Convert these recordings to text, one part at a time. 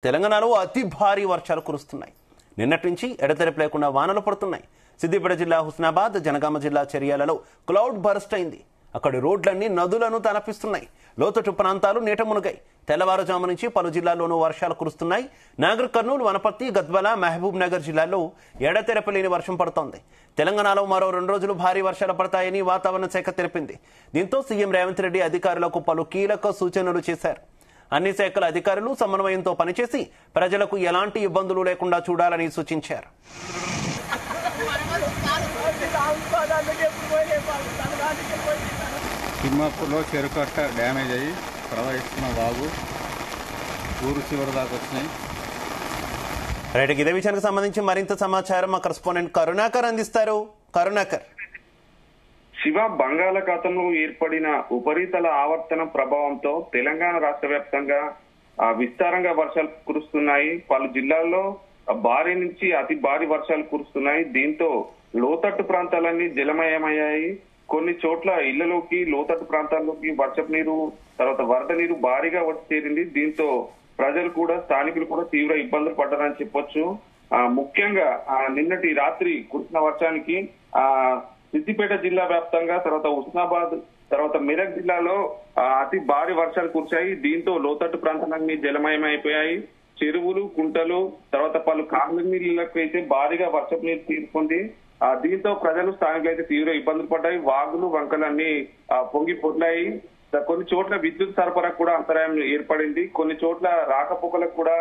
తెలంగాణలో అతి భారీ వర్షాలు కురుస్తున్నాయి. నిన్నటి నుంచి ఎడతెరిపి లేకుండా వానలు పడుతున్నాయి. సిద్దిపేట జిల్లా హుస్నాబాద్, జనగామ జిల్లా చర్యాలలో క్లౌడ్ బర్స్ట్ అయింది. అక్కడి రోడ్లన్నీ నదులను తలపిస్తున్నాయి. లోతట్టు ప్రాంతాలు నీట మునిగాయి. తెల్లవారుజాము నుంచి పలు జిల్లాల్లోనూ వర్షాలు కురుస్తున్నాయి. నాగర్ కర్నూలు, వనపర్తి, గద్వాల, మహబూబ్ నగర్ జిల్లాల్లో ఎడతెరపి లేని వర్షం పడుతోంది. తెలంగాణలో మరో 2 రోజులు భారీ వర్షాలు పడతాయని వాతావరణ శాఖ తెలిపింది. దీంతో సీఎం రేవంత్ రెడ్డి అధికారులకు పలు కీలక సూచనలు చేశారు. అన్ని శాఖల అధికారులు సమన్వయంతో పనిచేసి ప్రజలకు ఎలాంటి ఇబ్బందులు లేకుండా చూడాలని సూచించారు. తిమ్మాపూర్లో చెరుకట్ట డ్యామేజ్ అయ్యి ప్రవహిస్తున్న వాగు ఊరు చివరి దాకా వచ్చినాయి. రైట్, ఇదే విషయానికి సంబంధించి మరింత సమాచారం మా కరెస్పాండెంట్ కరుణాకర్ అందిస్తారు. కరుణాకర్. శివ, బంగాళాఖాతంలో ఏర్పడిన ఉపరితల ఆవర్తన ప్రభావంతో తెలంగాణ రాష్ట్ర వ్యాప్తంగా విస్తారంగా వర్షాలు కురుస్తున్నాయి. పలు జిల్లాల్లో భారీ నుంచి అతి భారీ వర్షాలు కురుస్తున్నాయి. దీంతో లోతట్టు ప్రాంతాలన్నీ జలమయమయ్యాయి. కొన్ని చోట్ల ఇళ్లలోకి, లోతట్టు ప్రాంతాల్లోకి వర్షపు నీరు, తర్వాత వరద నీరు భారీగా వచ్చి చేరింది. దీంతో ప్రజలు కూడా, స్థానికులు కూడా తీవ్ర ఇబ్బందులు పడ్డారని చెప్పొచ్చు. ముఖ్యంగా నిన్నటి రాత్రి కురిసిన వర్షానికి సిద్దిపేట జిల్లా వ్యాప్తంగా, తర్వాత హుస్నాబాద్, తర్వాత మెదక్ జిల్లాలో అతి భారీ వర్షాలు కురిశాయి. దీంతో లోతట్టు ప్రాంతాలన్నీ జలమయమైపోయాయి. చెరువులు, కుంటలు, తర్వాత పలు కాలువ నీళ్ళకు అయితే భారీగా వర్షపు నీరు తీరుకుంది. దీంతో ప్రజలు, స్థానికులు అయితే తీవ్ర ఇబ్బందులు పడ్డాయి. వాగులు, వంకలన్నీ పొంగి పొర్లాయి. కొన్ని చోట్ల విద్యుత్ సరఫరా కూడా అంతరాయం ఏర్పడింది. కొన్ని చోట్ల రాకపోకలకు కూడా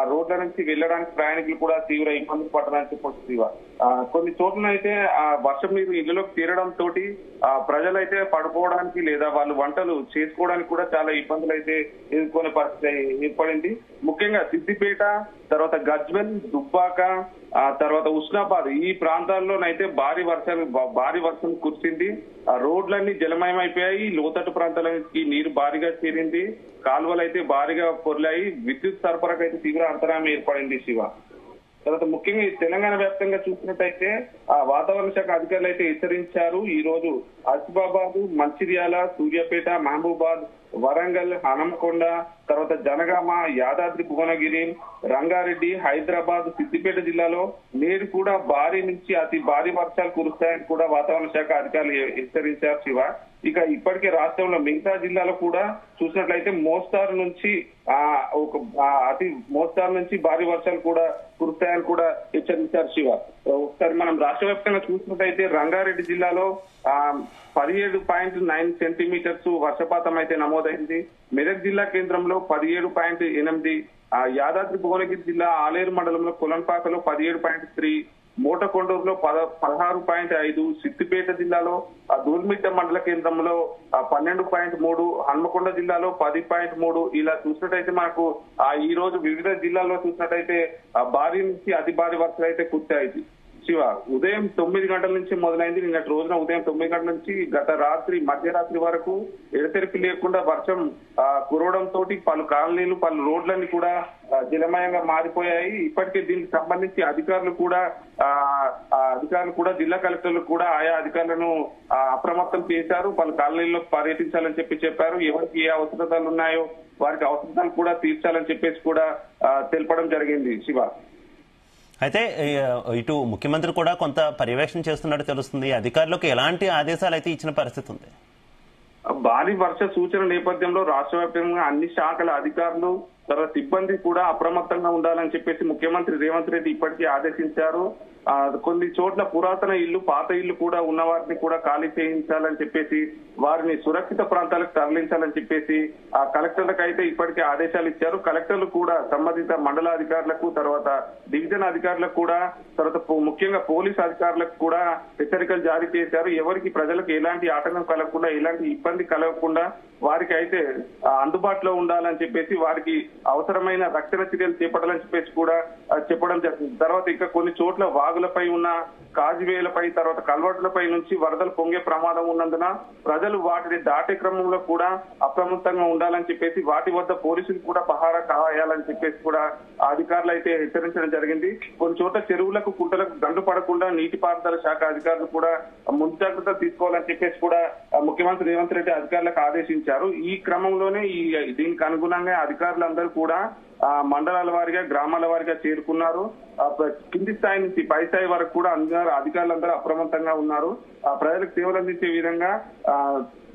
రోడ్ల నుంచి వెళ్లడానికి ప్రయాణికులు కూడా తీవ్ర ఇబ్బందులు పడ్డారని చెప్పొచ్చు. కొన్ని చోట్ల అయితే వర్షం నీరు ఇళ్లలోకి తీరడం తోటి ప్రజలైతే పడుకోవడానికి లేదా వాళ్ళు వంటలు చేసుకోవడానికి కూడా చాలా ఇబ్బందులు అయితే ఎదుర్కొనే పరిస్థితి ఏర్పడింది. ముఖ్యంగా సిద్దిపేట, తర్వాత గజ్వెల్, దుబ్బాక, తర్వాత హుస్నాబాద్ ఈ ప్రాంతాల్లోనైతే భారీ వర్షం కురిసింది. రోడ్లన్నీ జలమయమైపోయాయి. లోతట్టు ప్రాంతాలకి నీరు భారీగా చేరింది. కాలువలు అయితే భారీగా పొర్లాయి. విద్యుత్ సరఫరాకు అయితే తీవ్ర అంతరాయం ఏర్పడింది. శివ, తర్వాత ముఖ్యంగా తెలంగాణ వ్యాప్తంగా చూసినట్టయితే వాతావరణ శాఖ అధికారులు అయితే హెచ్చరించారు. ఈ రోజు ఆసిఫాబాద్, మంచిర్యాల, సూర్యాపేట, మహబూబాద్, వరంగల్, హనుమకొండ, తర్వాత జనగామ, యాదాద్రి, భువనగిరి, రంగారెడ్డి, హైదరాబాద్, సిద్దిపేట జిల్లాలో నేడు కూడా భారీ నుంచి అతి భారీ వర్షాలు కురుస్తాయని కూడా వాతావరణ శాఖ అధికారులు హెచ్చరించారు. శివ, ఇక ఇప్పటికే రాష్ట్రంలో మిగతా జిల్లాలో కూడా చూసినట్లయితే మోస్తారు నుంచి అతి మోస్తారు నుంచి భారీ వర్షాలు కూడా కురుస్తాయని కూడా హెచ్చరించారు. శివ, ఒకసారి మనం రాష్ట్ర వ్యాప్తంగా చూసినట్లయితే రంగారెడ్డి జిల్లాలో 17.9 సెంటీమీటర్స్ వర్షపాతం అయితే నమోదైంది. మెదక్ జిల్లా కేంద్రంలో 17.8, యాదాద్రి భువనగిరి జిల్లా ఆలేరు మండలంలో కొలంపాకలో 17.3, మోటకొండూరులో 16.5, సిద్దిపేట జిల్లాలో దూల్మిట్ట మండల కేంద్రంలో 12.3, హన్మకొండ జిల్లాలో 10.3. ఇలా చూసినట్టయితే మనకు ఈ రోజు వివిధ జిల్లాల్లో చూసినట్టయితే భారీ నుంచి అతి భారీ వర్షాలు అయితే కురిశాయి. శివ, ఉదయం 9 గంటల నుంచి మొదలైంది. నిన్నటి రోజున ఉదయం 9 గంటల నుంచి గత రాత్రి మధ్యరాత్రి వరకు ఎడతెరిపి లేకుండా వర్షం కురవడంతో పలు కాలనీలు, పలు రోడ్లన్నీ కూడా జలమయంగా మారిపోయాయి. ఇప్పటికే దీనికి సంబంధించి అధికారులు కూడా జిల్లా కలెక్టర్లు కూడా ఆయా అధికారులను అప్రమత్తం చేశారు. పలు కాలనీల్లో పర్యటించాలని చెప్పారు. ఎవరికి ఏ అవసరతలు ఉన్నాయో వారికి అవసరతలు కూడా తీర్చాలని చెప్పేసి కూడా తెలపడం జరిగింది. శివ, అయితే ఇటు ముఖ్యమంత్రి కూడా కొంత పర్యవేక్షణ చేస్తున్నట్టు తెలుస్తుంది. అధికారులకు ఎలాంటి ఆదేశాలు అయితే ఇచ్చిన పరిస్థితి ఉంది? భారీ వర్ష సూచన నేపథ్యంలో రాష్ట్ర వ్యాప్తంగా అన్ని శాఖల అధికారులు, తర్వాత సిబ్బంది కూడా అప్రమత్తంగా ఉండాలని చెప్పేసి ముఖ్యమంత్రి రేవంత్ రెడ్డి ఇప్పటికీ ఆదేశించారు. కొన్ని చోట్ల పురాతన ఇళ్లు, పాత ఇళ్లు కూడా ఉన్న వారిని కూడా ఖాళీ చేయించాలని చెప్పేసి, వారిని సురక్షిత ప్రాంతాలకు తరలించాలని చెప్పేసి కలెక్టర్లకు అయితే ఇప్పటికే ఆదేశాలు ఇచ్చారు. కలెక్టర్లు కూడా సంబంధిత మండలాధికారులకు, తర్వాత డివిజన్ అధికారులకు కూడా, తర్వాత ముఖ్యంగా పోలీస్ అధికారులకు కూడా హెచ్చరికలు జారీ చేశారు. ఎవరికి ప్రజలకు ఎలాంటి ఆటంకం కలగకుండా, ఎలాంటి ఇబ్బంది కలగకుండా వారికి అయితే అందుబాటులో ఉండాలని చెప్పేసి, వారికి అవసరమైన రక్షణ చర్యలు చేపట్టాలని చెప్పేసి కూడా చెప్పడం జరిగింది. తర్వాత ఇంకా కొన్ని చోట్ల వాగులపై ఉన్న కాజువేలపై, తర్వాత కల్వర్టులపై నుంచి వరదలు పొంగే ప్రమాదం ఉన్నందున ప్రజలు వాటిని దాటే క్రమంలో కూడా అప్రమత్తంగా ఉండాలని చెప్పేసి, వాటి వద్ద పోలీసులు కూడా పహారా కాయాలని చెప్పేసి కూడా అధికారులు అయితే హెచ్చరించడం జరిగింది. కొన్ని చోట్ల చెరువులకు, కుంటలకు గండు పడకుండా నీటిపారుదల శాఖ అధికారులు కూడా ముందు జాగ్రత్తలు తీసుకోవాలని చెప్పేసి కూడా ముఖ్యమంత్రి రేవంత్ రెడ్డి అధికారులకు ఆదేశించారు. ఈ క్రమంలోనే దీనికి అనుగుణంగా అధికారులందరూ కూడా మండలాల వారిగా గ్రామాల వారిగా చేరుకున్నారు. కింది స్థాయి నుంచి పై స్థాయి వరకు కూడా అందరూ అధికారులందరూ అప్రమత్తంగా ఉన్నారు. ప్రజలకు సేవలు అందించే విధంగా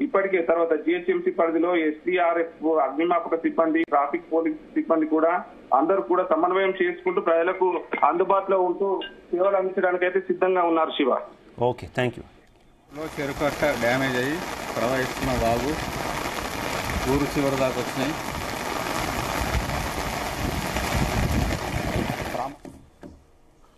ఇప్పటికే తర్వాత జిహెచ్ఎంసీ పరిధిలో ఎస్డీఆర్ఎఫ్, అగ్నిమాపక సిబ్బంది, ట్రాఫిక్ పోలీస్ సిబ్బంది కూడా అందరూ కూడా సమన్వయం చేసుకుంటూ ప్రజలకు అందుబాటులో ఉంటూ సేవలు అందించడానికి అయితే సిద్ధంగా ఉన్నారు. Shiva, okay, thank you. చెరుకట్ట డ్యామేజ్ అయ్యి ప్రవహిస్తున్న వాగు ఊరు చివరి దాకా వచ్చినాయి.